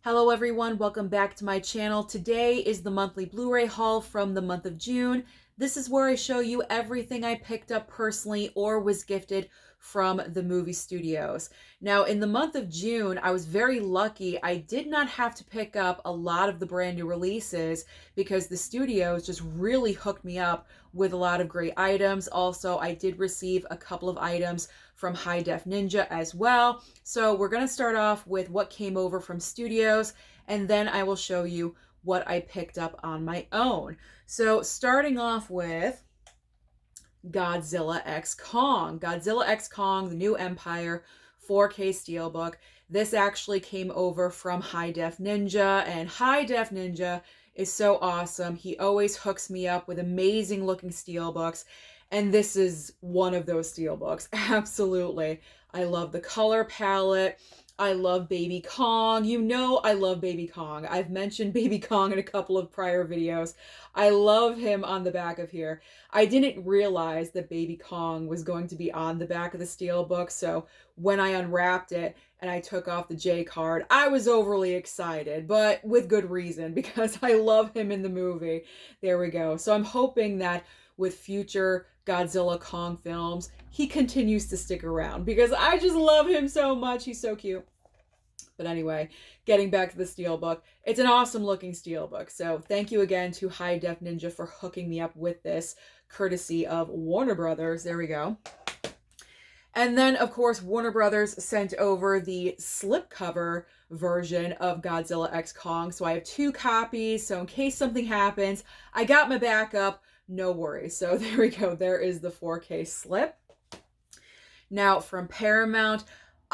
Hello everyone, welcome back to my channel. Today is the monthly Blu-ray haul from the month of June. This is where I show you everything I picked up personally or was gifted from the movie studios. Now in the month of June, I was very lucky. I did not have to pick up a lot of the brand new releases because the studios just really hooked me up with a lot of great items. Also, I did receive a couple of items from HighDef Ninja as well. So we're going to start off with what came over from studios, and then I will show you what I picked up on my own. So starting off with Godzilla X Kong. Godzilla X Kong, the New Empire 4K Steelbook. This actually came over from HighDef Ninja, and HighDef Ninja is so awesome. He always hooks me up with amazing looking steelbooks, and this is one of those steelbooks. Absolutely. I love the color palette. I love Baby Kong. You know I love Baby Kong. I've mentioned Baby Kong in a couple of prior videos. I love him on the back of here. I didn't realize that Baby Kong was going to be on the back of the steelbook, so when I unwrapped it and I took off the J card, I was overly excited, but with good reason because I love him in the movie. There we go. So I'm hoping that with future Godzilla Kong films, he continues to stick around because I just love him so much. He's so cute. But anyway, getting back to the steelbook, it's an awesome looking steelbook. So thank you again to HighDef Ninja for hooking me up with this, courtesy of Warner Brothers. There we go. And then, of course, Warner Brothers sent over the slipcover version of Godzilla X Kong. So I have 2 copies. So in case something happens, I got my backup. No worries. So there we go. There is the 4K slip. Now from Paramount,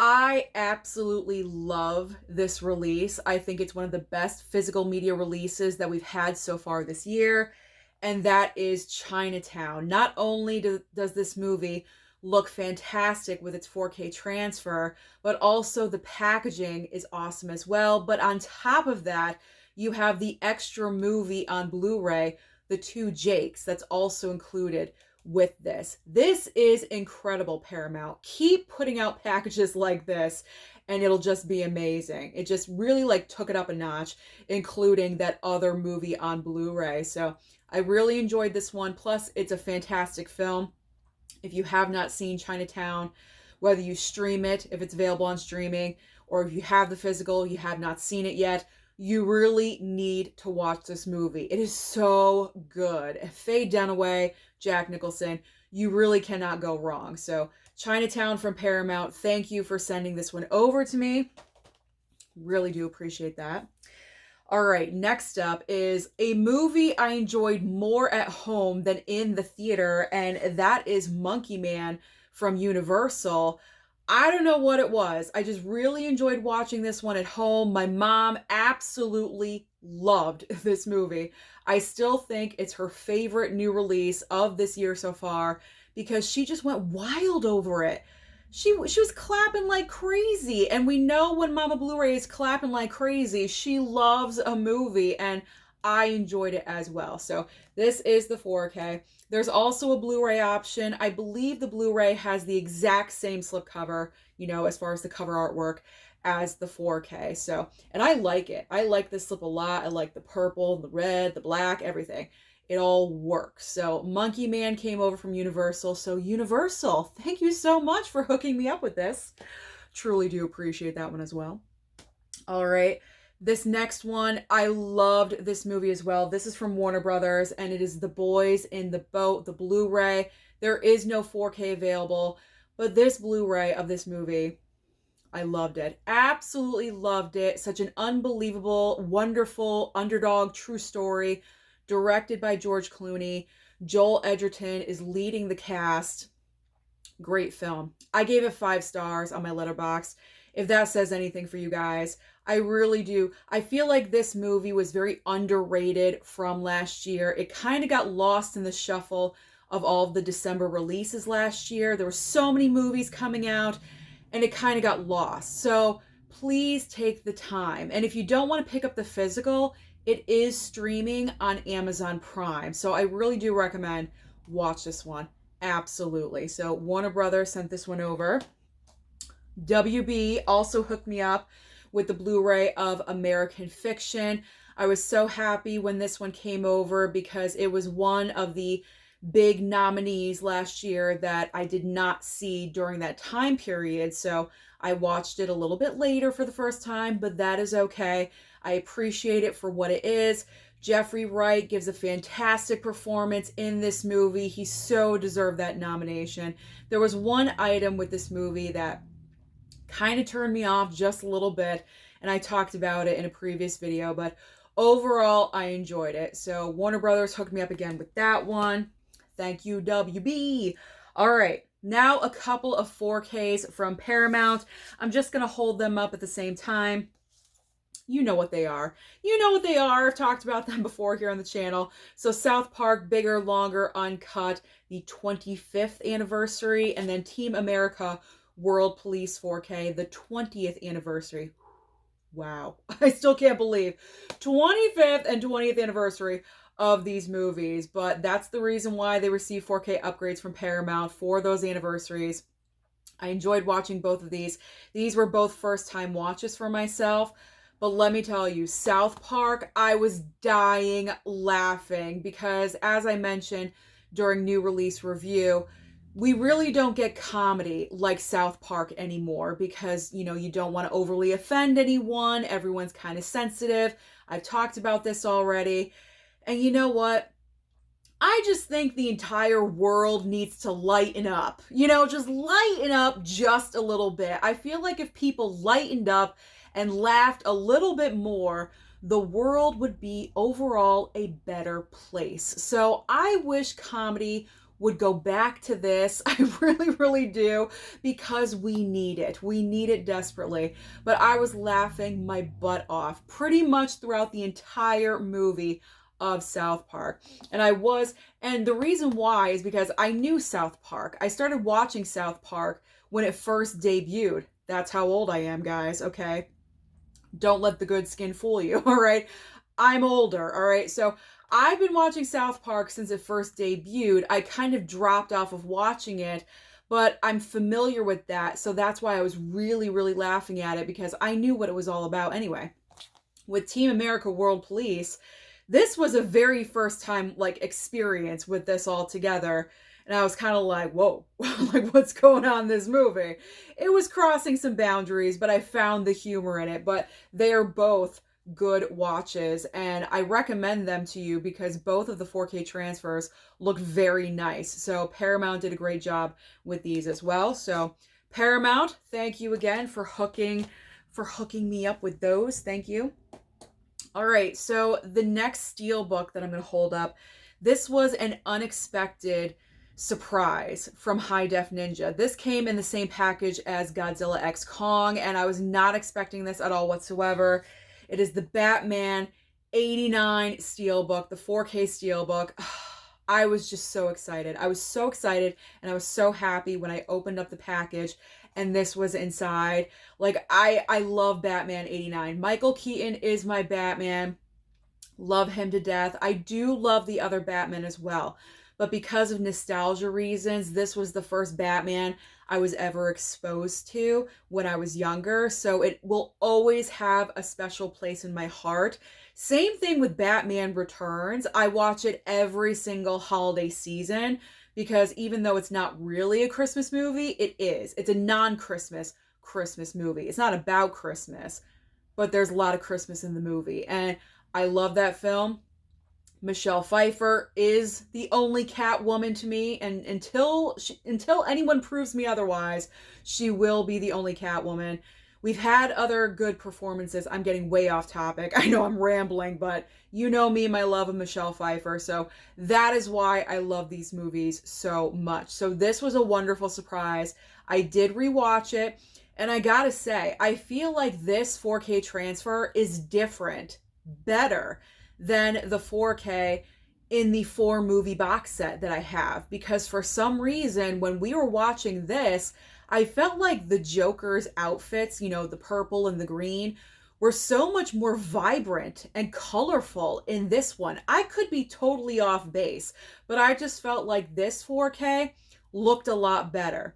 I absolutely love this release. I think it's one of the best physical media releases that we've had so far this year, and that is Chinatown. Not only does this movie look fantastic with its 4K transfer, but also the packaging is awesome as well. But on top of that, you have the extra movie on Blu-ray, the 2 Jakes, that's also included with this. This is incredible, Paramount. Keep putting out packages like this and it'll just be amazing. It just really took it up a notch, including that other movie on Blu-ray. So I really enjoyed this one. Plus, it's a fantastic film. If you have not seen Chinatown, whether you stream it, if it's available on streaming, or if you have the physical, you have not seen it yet, you really need to watch this movie. It is so good. Faye Dunaway, Jack Nicholson, you really cannot go wrong. So Chinatown from Paramount, thank you for sending this one over to me. Really do appreciate that. All right, next up is a movie I enjoyed more at home than in the theater, and that is Monkey Man from Universal. I don't know what it was. I just really enjoyed watching this one at home. My mom absolutely loved this movie. I still think it's her favorite new release of this year so far because she just went wild over it. She was clapping like crazy, and we know when Mama Blu-ray is clapping like crazy, she loves a movie, and I enjoyed it as well. So this is the 4K. There's also a Blu-ray option. I believe the Blu-ray has the exact same slipcover, as far as the cover artwork, as the 4K. So, and I like it. I like this slip a lot. I like the purple, the red, the black, everything. It all works. So Monkey Man came over from Universal. So Universal, thank you so much for hooking me up with this. Truly do appreciate that one as well. All right. This next one, I loved this movie as well. This is from Warner Brothers, and it is The Boys in the Boat, the Blu-ray. There is no 4K available, but this Blu-ray of this movie, I loved it. Absolutely loved it. Such an unbelievable, wonderful, underdog, true story, directed by George Clooney. Joel Edgerton is leading the cast. Great film. I gave it 5 stars on my Letterboxd. If that says anything for you guys, I really do. I feel like this movie was very underrated from last year. It kind of got lost in the shuffle of all of the December releases last year. There were so many movies coming out, and it kind of got lost. So please take the time. And if you don't want to pick up the physical, it is streaming on Amazon Prime. So I really do recommend watch this one. Absolutely. So Warner Brothers sent this one over. WB also hooked me up with the Blu-ray of American Fiction. I was so happy when this one came over because it was one of the big nominees last year that I did not see during that time period. So I watched it a little bit later for the first time, but that is okay. I appreciate it for what it is. Jeffrey Wright gives a fantastic performance in this movie. He so deserved that nomination. There was one item with this movie that kind of turned me off just a little bit, and I talked about it in a previous video, but overall, I enjoyed it. So Warner Brothers hooked me up again with that one. Thank you, WB. All right, now a couple of 4Ks from Paramount. I'm just going to hold them up at the same time. You know what they are. You know what they are. I've talked about them before here on the channel. So South Park, Bigger, Longer, Uncut, the 25th anniversary, and then Team America, World Police 4K, the 20th anniversary. Wow. I still can't believe 25th and 20th anniversary of these movies, but that's the reason why they receive 4K upgrades from Paramount for those anniversaries. I enjoyed watching both of these. These were both first-time watches for myself, but let me tell you, South Park, I was dying laughing because, as I mentioned during new release review, we really don't get comedy like South Park anymore because, you know, you don't want to overly offend anyone. Everyone's kind of sensitive. I've talked about this already. And you know what? I just think the entire world needs to lighten up. You know, just lighten up just a little bit. I feel like if people lightened up and laughed a little bit more, the world would be overall a better place. So I wish comedy would go back to this. I really, really do, because we need it. We need it desperately. But I was laughing my butt off pretty much throughout the entire movie of South Park. And the reason why is because I knew South Park. I started watching South Park when it first debuted. That's how old I am, guys, okay? Don't let the good skin fool you, all right? I'm older, all right? So I've been watching South Park since it first debuted. I kind of dropped off of watching it, but I'm familiar with that. So that's why I was really, really laughing at it, because I knew what it was all about anyway. With Team America World Police, this was a very first time experience with this all together. And I was kind of like, whoa, like what's going on in this movie? It was crossing some boundaries, but I found the humor in it. But they are both good watches, and I recommend them to you because both of the 4K transfers look very nice. So Paramount did a great job with these as well. So Paramount, thank you again for hooking me up with those. Thank you. All right, so the next steelbook that I'm going to hold up, this was an unexpected surprise from HighDef Ninja. This came in the same package as Godzilla X Kong, and I was not expecting this at all whatsoever. It is the Batman 89 steelbook, the 4K steelbook. I was just so excited. I was so excited, and I was so happy when I opened up the package and this was inside. Like, I love Batman 89. Michael Keaton is my Batman. Love him to death. I do love the other Batman as well. But because of nostalgia reasons, this was the first Batman I was ever exposed to when I was younger. So it will always have a special place in my heart. Same thing with Batman Returns. I watch it every single holiday season because even though it's not really a Christmas movie, it is. It's a non-Christmas Christmas movie. It's not about Christmas, but there's a lot of Christmas in the movie. And I love that film. Michelle Pfeiffer is the only Catwoman to me, and until anyone proves me otherwise, she will be the only Catwoman. We've had other good performances. I'm getting way off topic. I know I'm rambling, but you know me, my love of Michelle Pfeiffer, so that is why I love these movies so much. So this was a wonderful surprise. I did rewatch it, and I gotta say, I feel like this 4K transfer is different, better than the 4K in the 4-movie box set that I have, because for some reason when we were watching this, I felt like the Joker's outfits, you know, the purple and the green, were so much more vibrant and colorful in this one. I could be totally off base, but I just felt like this 4K looked a lot better.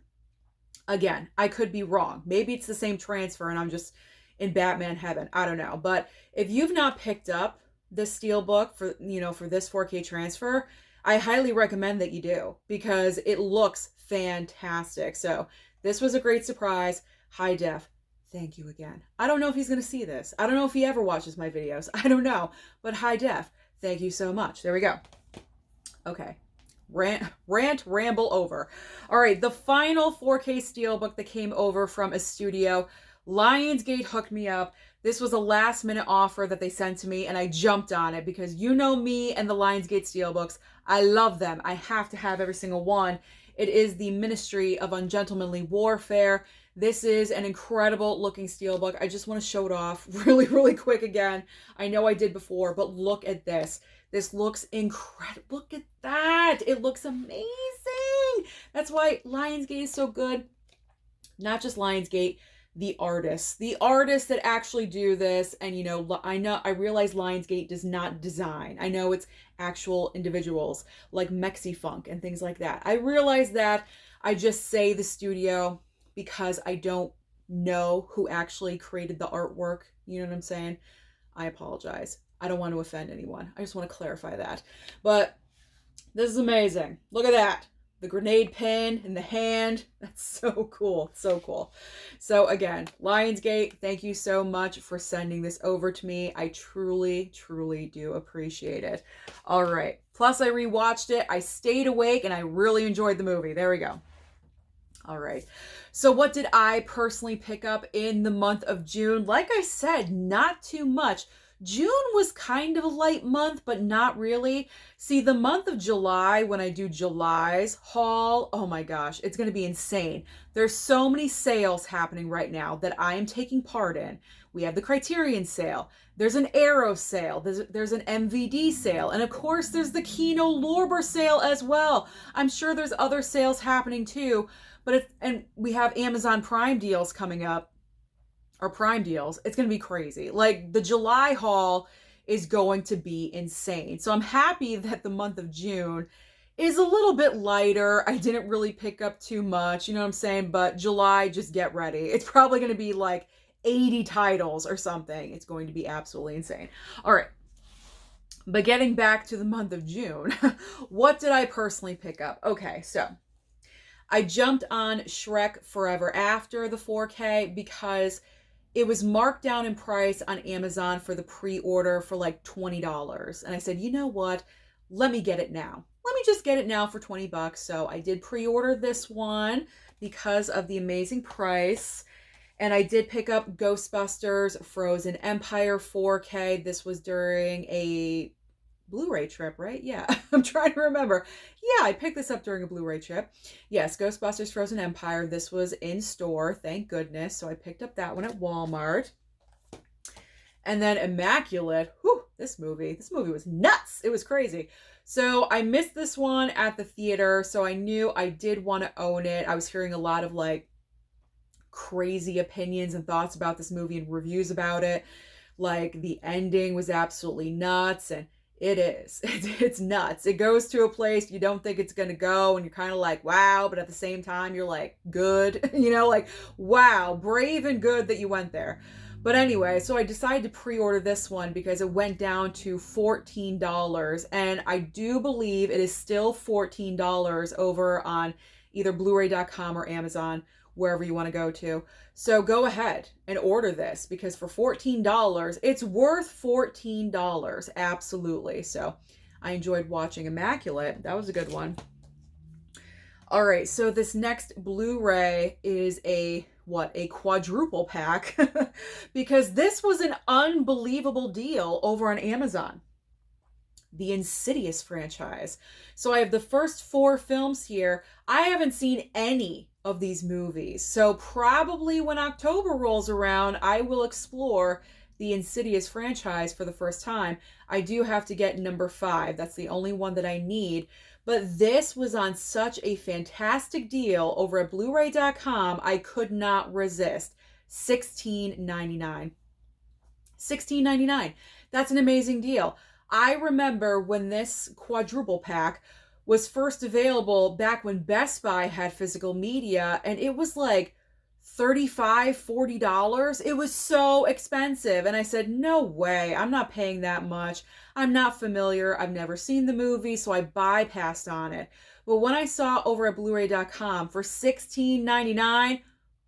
Again, I could be wrong. Maybe it's the same transfer and I'm just in Batman heaven. I don't know. But if you've not picked up this Steelbook for, for this 4K transfer, I highly recommend that you do, because it looks fantastic. So this was a great surprise. HighDef, thank you again. I don't know if he's going to see this. I don't know if he ever watches my videos. I don't know. But HighDef, thank you so much. There we go. Okay. Ramble over. All right. The final 4K Steelbook that came over from a studio, Lionsgate hooked me up. This was a last minute offer that they sent to me, and I jumped on it because you know me and the Lionsgate Steelbooks. I love them. I have to have every single one. It is the Ministry of Ungentlemanly Warfare. This is an incredible looking Steelbook. I just want to show it off really, really quick again. I know I did before, but look at this. This looks incredible. Look at that. It looks amazing. That's why Lionsgate is so good. Not just Lionsgate, the artists that actually do this. And I realize Lionsgate does not design. I know it's actual individuals like Mexifunk and things like that. I realize that. I just say the studio because I don't know who actually created the artwork. You know what I'm saying? I apologize. I don't want to offend anyone. I just want to clarify that. But this is amazing. Look at that. The grenade pin in the hand. That's so cool. So cool. So again, Lionsgate, thank you so much for sending this over to me. I truly, truly do appreciate it. All right. Plus, I rewatched it. I stayed awake and I really enjoyed the movie. There we go. All right. So what did I personally pick up in the month of June? Like I said, not too much. June was kind of a light month, but not really. See, the month of July, when I do July's haul, oh my gosh, it's going to be insane. There's so many sales happening right now that I am taking part in. We have the Criterion sale. There's an Arrow sale. There's an MVD sale. And of course, there's the Kino Lorber sale as well. I'm sure there's other sales happening too. And we have Amazon Prime deals coming up. Or Prime deals. It's going to be crazy. Like, the July haul is going to be insane. So I'm happy that the month of June is a little bit lighter. I didn't really pick up too much, you know what I'm saying? But July, just get ready. It's probably going to be like 80 titles or something. It's going to be absolutely insane. All right. But getting back to the month of June, what did I personally pick up? Okay, so I jumped on Shrek Forever After the 4K because it was marked down in price on Amazon for the pre-order for like $20. And I said, you know what? Let me get it now. Let me just get it now for $20. So I did pre-order this one because of the amazing price. And I did pick up Ghostbusters Frozen Empire 4K. This was during a Blu-ray trip, right? Yeah, I'm trying to remember. Yeah, I picked this up during a Blu-ray trip. Yes, Ghostbusters Frozen Empire. This was in store, thank goodness. So I picked up that one at Walmart. And then Immaculate. Whew, this movie was nuts. It was crazy. So I missed this one at the theater, so I knew I did want to own it. I was hearing a lot of like crazy opinions and thoughts about this movie and reviews about it. Like, the ending was absolutely nuts, and it is. It's nuts. It goes to a place you don't think it's going to go, and you're kind of like, wow, but at the same time, you're like, good. Like, wow, brave and good that you went there. But anyway, so I decided to pre-order this one because it went down to $14, and I do believe it is still $14 over on either Blu-ray.com or Amazon, wherever you want to go to. So go ahead and order this because for $14, it's worth $14. Absolutely. So I enjoyed watching Immaculate. That was a good one. All right. So this next Blu-ray is a quadruple pack because this was an unbelievable deal over on Amazon. The Insidious franchise. So I have the first 4 films here. I haven't seen any of these movies. So probably when October rolls around, I will explore the Insidious franchise for the first time. I do have to get number 5. That's the only one that I need. But this was on such a fantastic deal over at Blu-ray.com. I could not resist. $16.99. $16.99. That's an amazing deal. I remember when this quadruple pack was first available back when Best Buy had physical media, and it was like $35, $40. It was so expensive. And I said, no way, I'm not paying that much. I'm not familiar. I've never seen the movie, so I bypassed on it. But when I saw over at blu-ray.com for $16.99,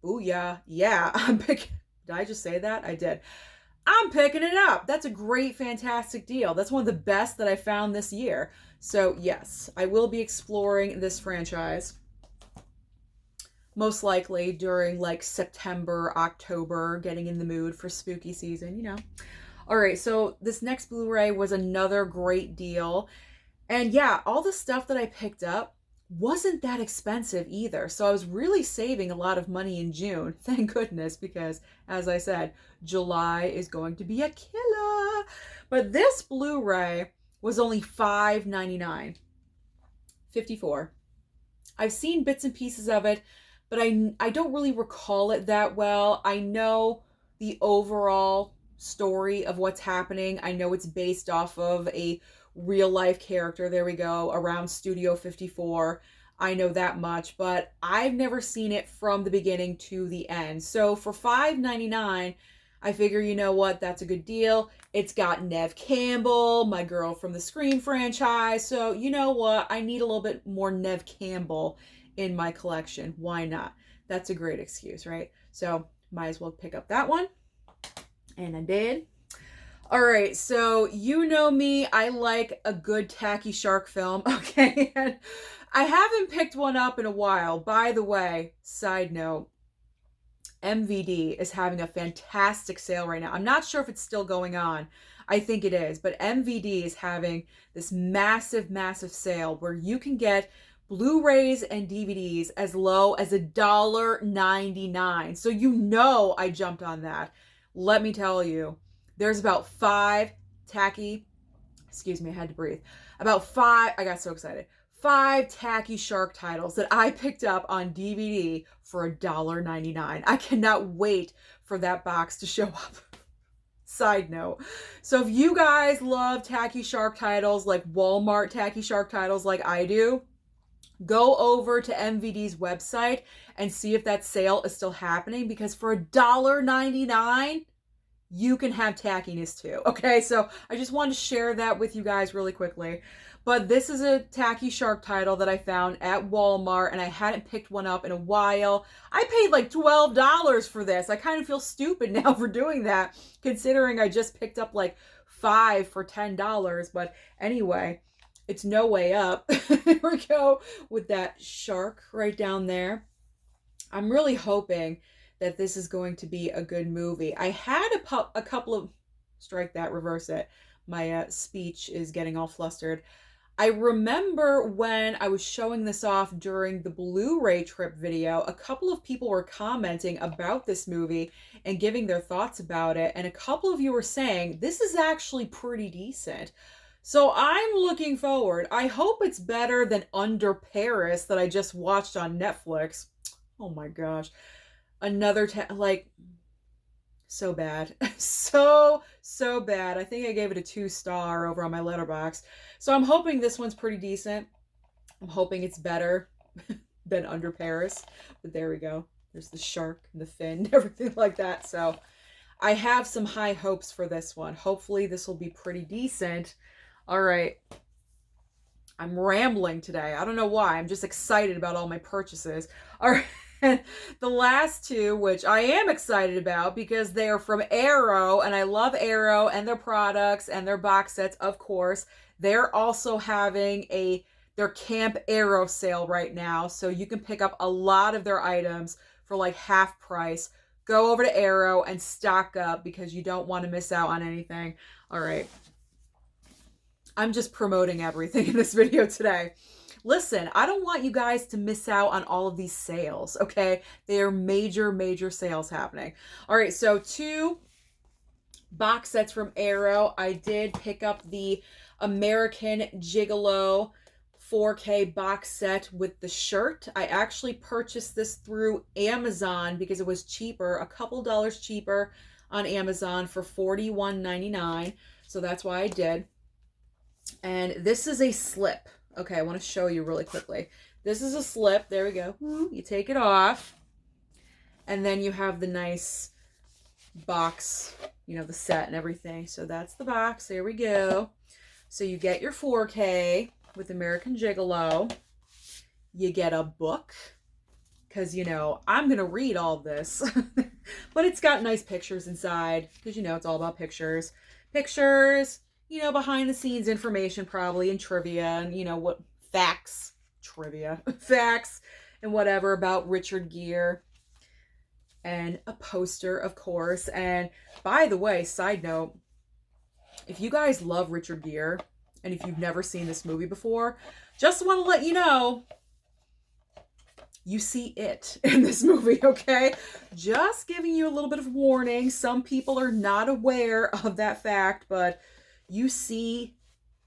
booyah, yeah, I'm picking. Did I just say that? I did. I'm picking it up. That's a great, fantastic deal. That's one of the best that I found this year. So yes, I will be exploring this franchise. Most likely during like September, October, getting in the mood for spooky season, you know. All right, so this next Blu-ray was another great deal. And yeah, all the stuff that I picked up wasn't that expensive either. So I was really saving a lot of money in June. Thank goodness, because as I said, July is going to be a killer. But this Blu-ray was only $5.99. 54. I've seen bits and pieces of it, but I don't really recall it that well. I know the overall story of what's happening. I know it's based off of a real life character, there we go, around Studio 54. I know that much, but I've never seen it from the beginning to the end. So for $5.99, I figure, you know what, that's a good deal. It's got Neve Campbell, my girl from the Scream franchise. So you know what, I need a little bit more Neve Campbell in my collection. Why not? That's a great excuse, right? So might as well pick up that one. And I did. All right, so you know me, I like a good Tacky Shark film, okay? And I haven't picked one up in a while. By the way, side note, MVD is having a fantastic sale right now. I'm not sure if it's still going on. I think it is, but MVD is having this massive, massive sale where you can get Blu-rays and DVDs as low as $1.99. So you know I jumped on that. Let me tell you, there's about 5 Tacky, excuse me, I had to breathe. About 5, I got so excited. 5 Tacky Shark titles that I picked up on DVD for $1.99. I cannot wait for that box to show up. Side note. So if you guys love Tacky Shark titles, like Walmart Tacky Shark titles like I do, go over to MVD's website and see if that sale is still happening, because for $1.99, you can have tackiness too. Okay, so I just wanted to share that with you guys really quickly. But this is a Tacky Shark title that I found at Walmart, and I hadn't picked one up in a while. I paid like $12 for this. I kind of feel stupid now for doing that, considering I just picked up like 5 for $10. But anyway, it's no way up. Here we go with that shark right down there. I'm really hoping that this is going to be a good movie. I had a couple of, strike that, reverse it. My speech is getting all flustered. I remember when I was showing this off during the Blu-ray trip video, a couple of people were commenting about this movie and giving their thoughts about it. And a couple of you were saying, this is actually pretty decent. So I'm looking forward. I hope it's better than Under Paris that I just watched on Netflix. Oh my gosh. Another, like, so bad. So bad. I think I gave it a 2-star over on my Letterboxd. So I'm hoping this one's pretty decent. I'm hoping it's better than Under Paris. But there we go. There's the shark and the fin, everything like that. So I have some high hopes for this one. Hopefully this will be pretty decent. All right. I'm rambling today. I don't know why. I'm just excited about all my purchases. All right. The last two, which I am excited about because they are from Arrow, and I love Arrow and their products and their box sets, of course. They're also having their Camp Arrow sale right now, so you can pick up a lot of their items for like half price. Go over to Arrow and stock up because you don't want to miss out on anything. All right. I'm just promoting everything in this video today. Listen, I don't want you guys to miss out on all of these sales, okay? They are major, major sales happening. All right, so 2 box sets from Arrow. I did pick up the American Gigolo 4K box set with the shirt. I actually purchased this through Amazon because it was cheaper, a couple dollars cheaper on Amazon for $41.99. So that's why I did. And this is a slip. Okay, I want to show you really quickly. This is a slip. There we go. You take it off. And then you have the nice box, you know, the set and everything. So that's the box. There we go. So you get your 4K with American Gigolo. You get a book, because, you know, I'm going to read all this. But it's got nice pictures inside, because, you know, it's all about pictures. Pictures, you know, behind the scenes information probably, and trivia, and, you know, what facts, trivia, facts, and whatever about Richard Gere. And a poster, of course. And by the way, side note, if you guys love Richard Gere, and if you've never seen this movie before, just want to let you know, you see it in this movie, okay? Just giving you a little bit of warning. Some people are not aware of that fact, but you see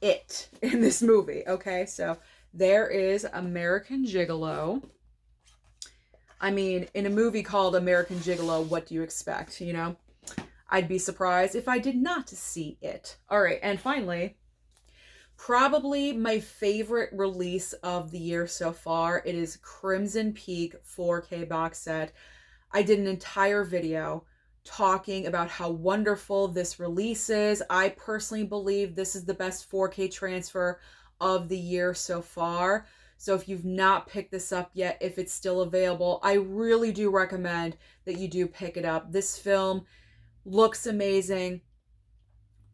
it in this movie, okay? So there is American Gigolo. I mean, in a movie called American Gigolo, what do you expect, you know? I'd be surprised if I did not see it. All right, and finally, probably my favorite release of the year so far. It is Crimson Peak 4K box set. I did an entire video talking about how wonderful this release is. I personally believe this is the best 4K transfer of the year so far. So if you've not picked this up yet, if it's still available, I really do recommend that you do pick it up. This film looks amazing.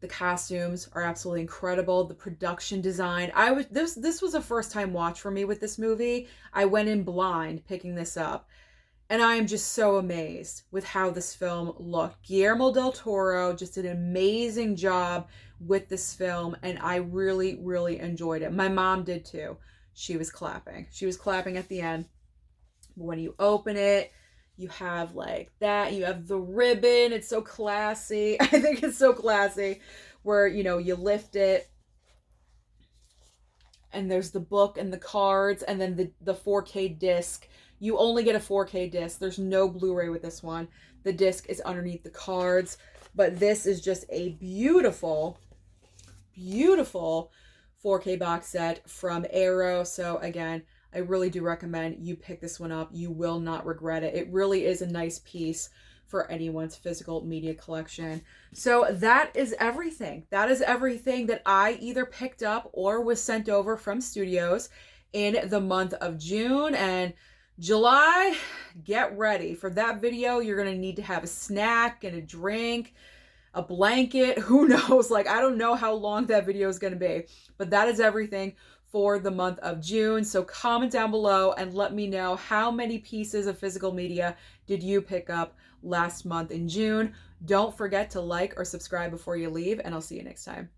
The costumes are absolutely incredible. The production design. This was a first time watch for me with this movie. I went in blind picking this up. And I am just so amazed with how this film looked. Guillermo del Toro just did an amazing job with this film, and I really, really enjoyed it. My mom did too. She was clapping. She was clapping at the end. When you open it, you have like that. You have the ribbon. It's so classy. I think it's so classy where, you know, you lift it and there's the book and the cards and then the 4K disc. You only get a 4K disc. There's no Blu-ray with this one. The disc is underneath the cards. But this is just a beautiful, beautiful 4K box set from Arrow. So again, I really do recommend you pick this one up. You will not regret it. It really is a nice piece for anyone's physical media collection. So that is everything. That is everything that I either picked up or was sent over from studios in the month of June. And July, get ready. For that video, you're going to need to have a snack and a drink, a blanket, who knows? Like, I don't know how long that video is going to be, but that is everything for the month of June. So comment down below and let me know how many pieces of physical media did you pick up last month in June. Don't forget to like or subscribe before you leave, and I'll see you next time.